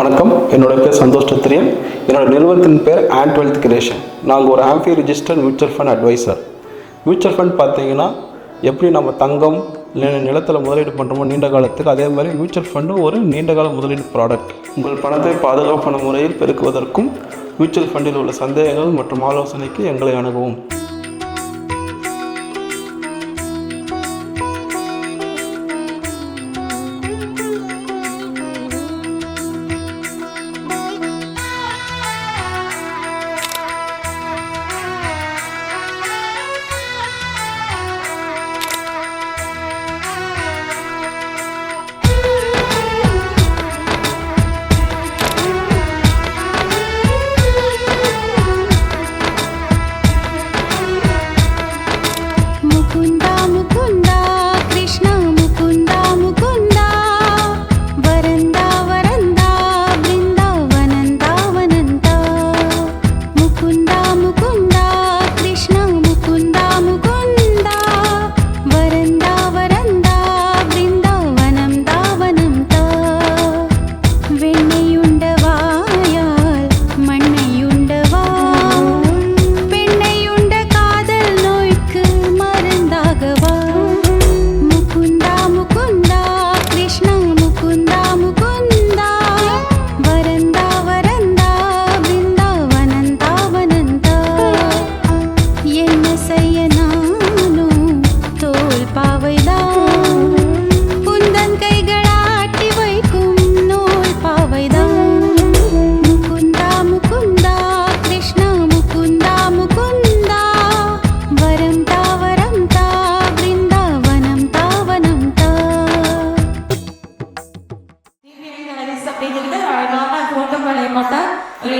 வணக்கம், என்னோட பேர் சந்தோஷ் சத்திரியன். என்னோட நிறுவனத்தின் பேர் ஆண்ட் வெல்த் கிரியேஷன். நாங்கள் ஒரு AMFI registered mutual fund advisor. Mutual fund பார்த்தீங்கன்னா எப்படி நம்ம தங்கம் நிலத்தில் முதலீடு பண்ணுறோமோ நீண்ட காலத்துக்கு, அதே மாதிரி மியூச்சுவல் ஃபண்டும் ஒரு நீண்டகால முதலீடு ப்ராடக்ட். உங்கள் பணத்தை பாதுகாப்பான முறையில் பெருக்குவதற்கும் மியூச்சுவல் ஃபண்டில் உள்ள சந்தேகங்கள் மற்றும் ஆலோசனைக்கு எங்களை அணுகவும்.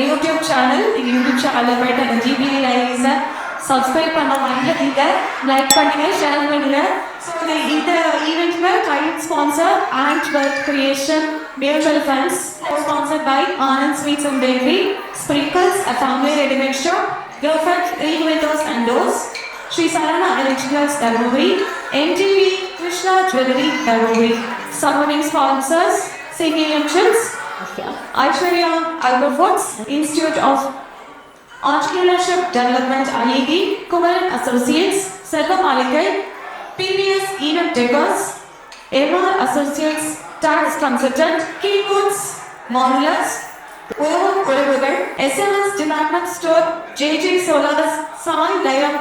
YouTube channel, GBA Diaries subscribe பண்ணுங்க, like பண்ணுங்க, share பண்ணுங்க. So இந்த ஈவென்ட்ல கைட் sponsor Ant Wealth Creation Mutual Funds, sponsored by Anand Sweets and Bakery, Sprinkles, a family ready-made shop, Girlfriend Windows and Doors, Sri Sarana Electricals Dharmaburi, MTV Krishna Jewelry Dharmaburi. Supporting sponsors Singing Engines, Aishwarya Agroforts, Institute of Entrepreneurship Development IIT, Kumaran Associates, Selva Malikai, PBS Event Decors, MR Associates, Tax Consultant, Keywords, Modulars, Uruguay, SMS Department Store, JJ Solars, Sai Lion,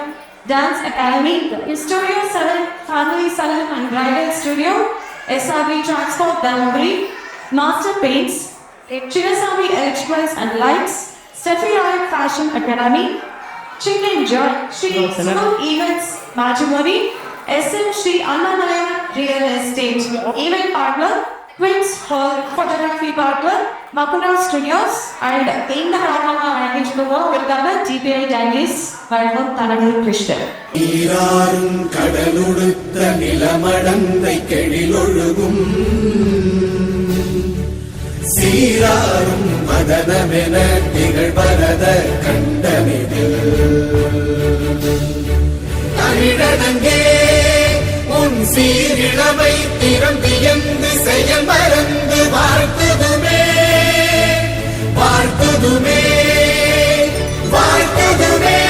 Dance Academy, Studio 7, Family Salon and Bridal Studio, SRB Transport Dharmaburi, Master Paints, Chinasamy Electricals and Lights, Steffi Roy Fashion Academy, Chicken Joy, Sri Smooth Events Matrimony, SM Sri Annamalaya Real Estate, Event Partner, Twins Hall Photography Partner, Makura Studios, and in the Harama Managed Logo with the GBA Diaries, Varvam Tanadu Krishna. ஈராரும் கடலுடுத்த நிலமடந்தை கெழிலொழுகும் சீராரும் மதனமென திகழ்வரத கண்டமிதில் தமிழனங்கே உன் சீரிழமை திறம்பியந்து செயல் மறந்து வாழ்த்துதுமே வாழ்த்துதுமே வாழ்த்துதுமே.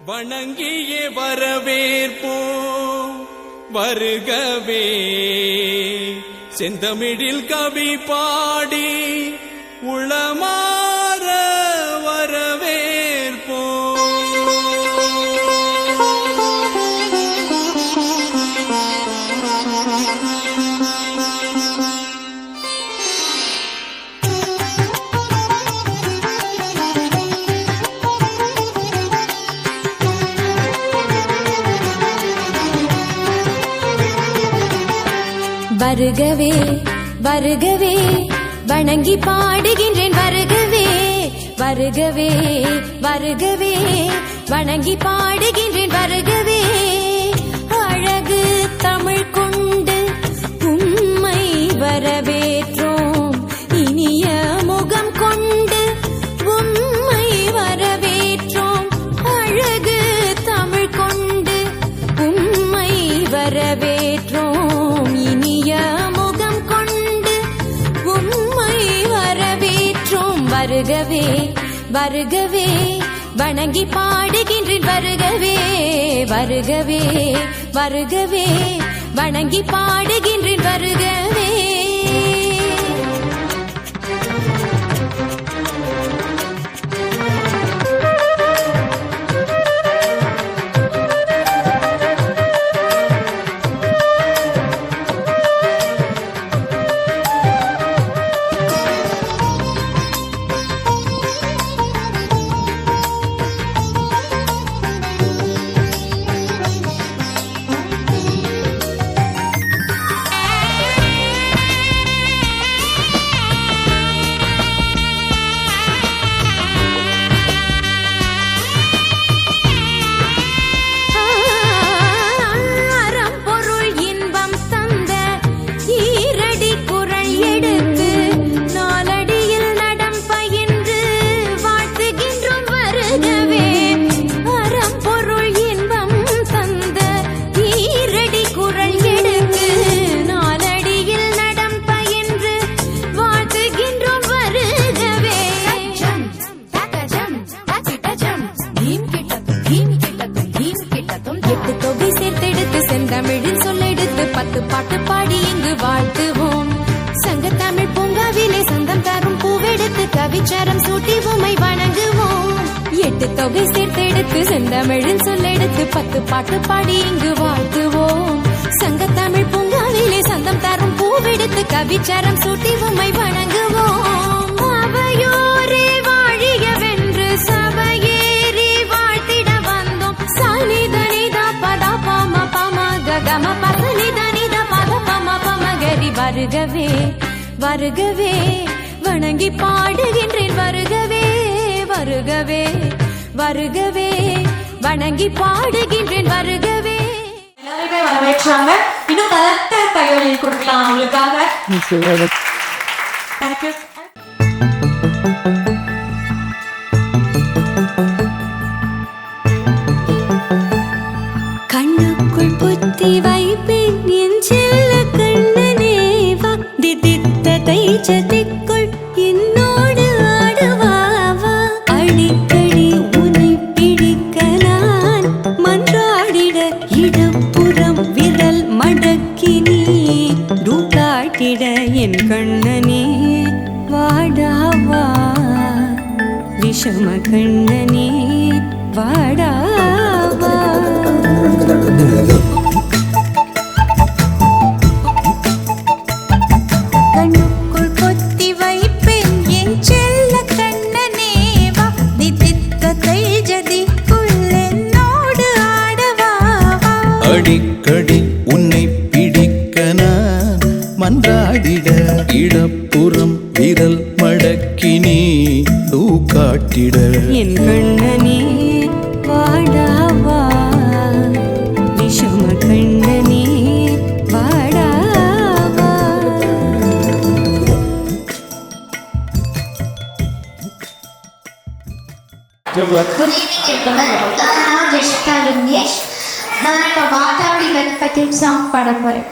வணங்கியே வரவேற்போம் வருகவே, செந்தமிழில் கவி பாடி உளமாற வரவேற்போம். வருகவே வருகவே வணங்கி பாடுகின்றேன் வருகவே வருகவே வருகவே வணங்கி பாடுகின்றேன் வருகவே அழகு தமிழ் கொண்டு உம்மை வரவேற்றோம் இனிய முகம் கொண்டு உம்மை வரவேற்றோம் அழகு தமிழ் கொண்டு உம்மை வரவேற்றோம் இனிய முகம் கொண்டு உம்மை வரவேற்றோம் வருகவே வருகவே வணங்கி பாடுகின்றேன் வருகவே வருகவே வருகவே வணங்கி பாடுகின்றேன் வருகவே தமிழில் சொல்லெடுத்து 10 பாட்டு பாடி இங்கு வாழ்த்துவோம் சங்கத்தமிழ் பூங்காவிலே சந்தம் தரும் பூவெடுத்து கவிச்சரம் சூட்டி உம்மை வணங்குவோம் 8 தொகை சேர்த்தெடுத்து செந்தமிழில் சொல்லெடுத்து 10 பாட்டு பாடி இங்கு வாழ்த்துவோம் சங்கத்தமிழ் பூங்காவிலே சந்தம் தரும் பூவெடுத்து கவிச்சரம் சூட்டி உம்மை வணங்குவோம் அவையோரே வாழியவென்று சபையேறி வாழ்த்திட வந்தோம் சாலிதனிதா பதா பம பம கம பசனிதனித பத பம பமகரி வருகவே வருகவே வணங்கி பாடுகின்றேன் வருகவே வருகவே வருகவே வணங்கி பாடுகின்றேன் வருகவே எல்லாருமே வரவேற்றாங்க இன்னும் பலத்த கையொலியில் கொடுக்கலாம் அவங்களுக்காக தேங்க்யூ கண்ணுக்குள் புத்தி வைப்பேன் என் செல்ல கண்ணனேவா திதித்த தைச்சதிக்குள் என்னோடு ஆடுவாவா அடிக்கடி உன்னை பிடிக்க நான் மன்றாடிட இடப்புறம் விரல் மடக்கி நீ டூக்காட்டிட என் கண்ணனே வாடாவா விஷம கண்ணனே வாடாவா கண்ணுக்குள் பொத்தி வைப்பேன் என் செல்ல கண்ணனேவா திதித்த தைஜதிக்குள் என்னோடு ஆடவாவா அடிக்கடி உன்னை பிடிக்க நான் மன்றாடிட இடப்புறம் விரல் மடக்கி நீ காட்டிட என் கண்ணனே வாடாவா விஷம கண்ணனே வாடாவா நான் இப்போ வாதாடி வெப்பத்தி சாங் பாட போறேன்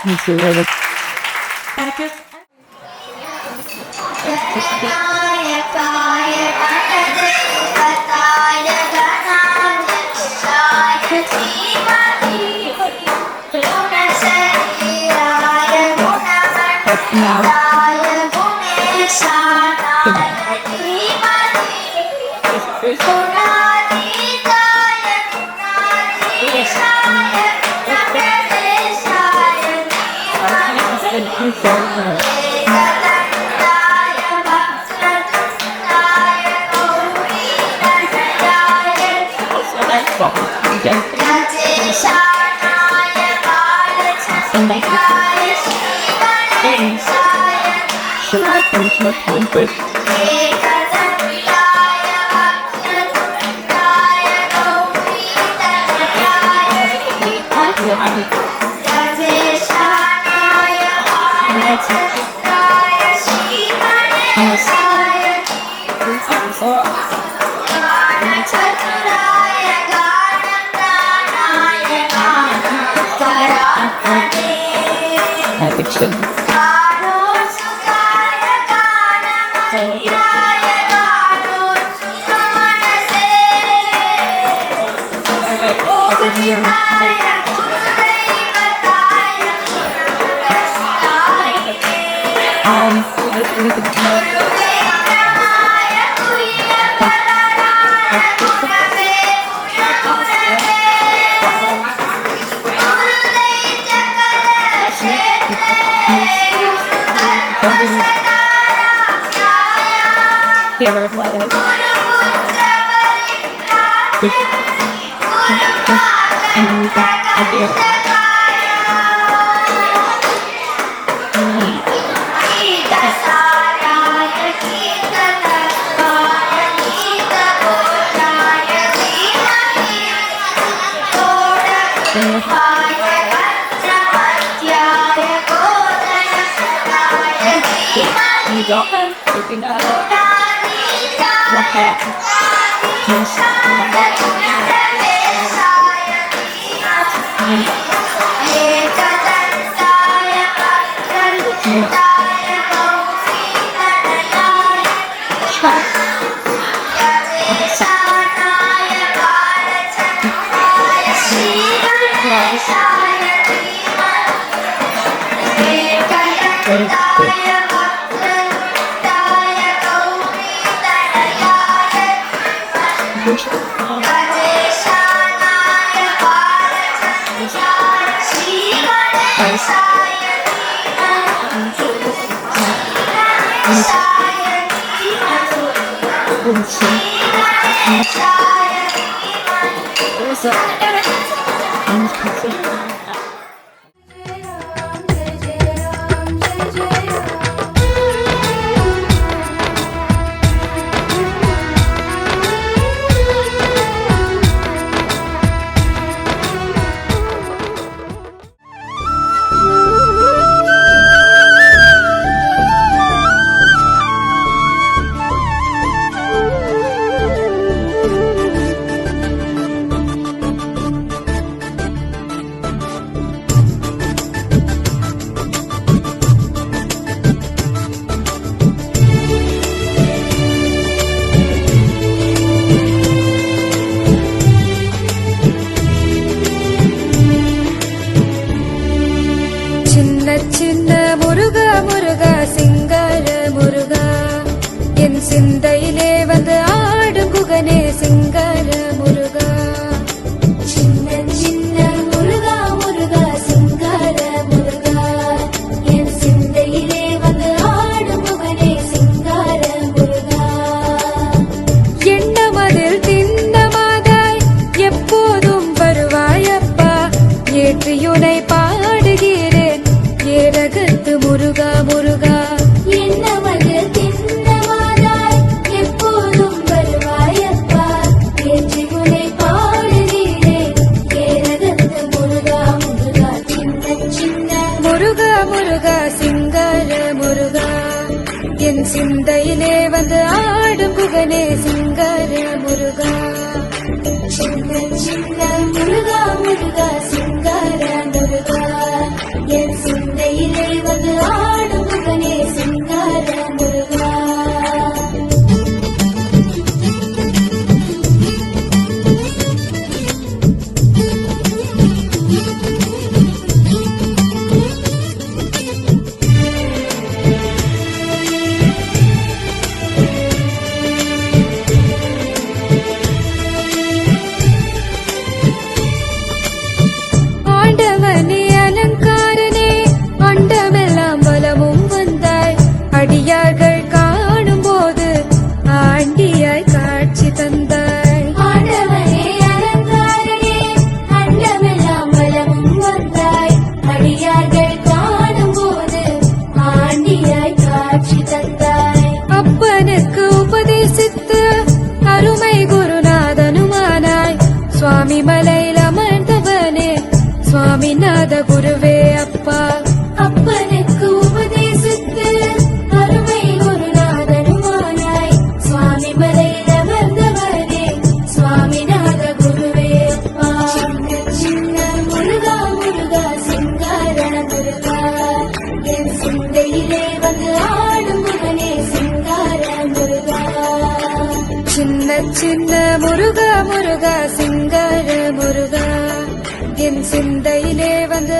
Thank you. சிந்தையிலே வந்து ஆடும் குகனே சிங்கார முருகா. சின்ன சின்ன முருகா முருகா சிங்கார முருகா, என் சிந்தையிலே வந்து ஆடும் குகனே சிங்கார முருகா. எண்ணமதில் திண்ணமாதாய் எப்போதும் வருவாயப்பா, ஏற்றியுனை பாடுகிறேன் ஏரகத்து முருகா முருகா. எண்ணமதில் திண்ணமாதாய் எப்போதும் வருவாயப்பா, ஏற்றியுனை பாடுகிறேன் ஏரகத்து முருகா முருகா. சின்ன சின்ன முருகா முருகா சிங்கார முருகா, என் சிந்தையிலே வந்து ஆடும் குகனே சிங்கார முருகா. சின்ன சின்ன முருகா முருகா சிங்கார முருகா, என் என் சிந்தையிலே வந்து ஆடும் முகனே சிங்கார முருகா. ஆண்டவனே அலங்காரனே அண்டமெல்லாம் பலமும் வந்தாய், அடியார்கள் காணும் போது ஆண்டியாய் காட்சி தந்தாய். ஆண்டவனே அலங்காரனே அண்டமெல்லாம் பலமும் வந்தாய், அடியார்கள் காணும் போது ஆண்டியாய் காட்சி தந்தாய். அப்பனுக்கு உபதேசித்து அருமை குருநாதனுமானாய், சுவாமி மலையில் அமர்ந்தவனே சுவாமிநாத குருவே அப்பா. அப்பனுக்கு உபதேசித்து அருமை குருநாதனுமானாய், சுவாமி மலையில் அமர்ந்தவனே சுவாமிநாத குருவே அப்பா. சின்ன சின்ன முருகா முருகா சிங்கார முருகா, என் சிந்தையிலே வந்து ஆடும் முகனே சிங்கார முருகா. சின்ன சின்ன முருகா முருகா சிங்கார முருகா, என் சிந்தையிலே வந்து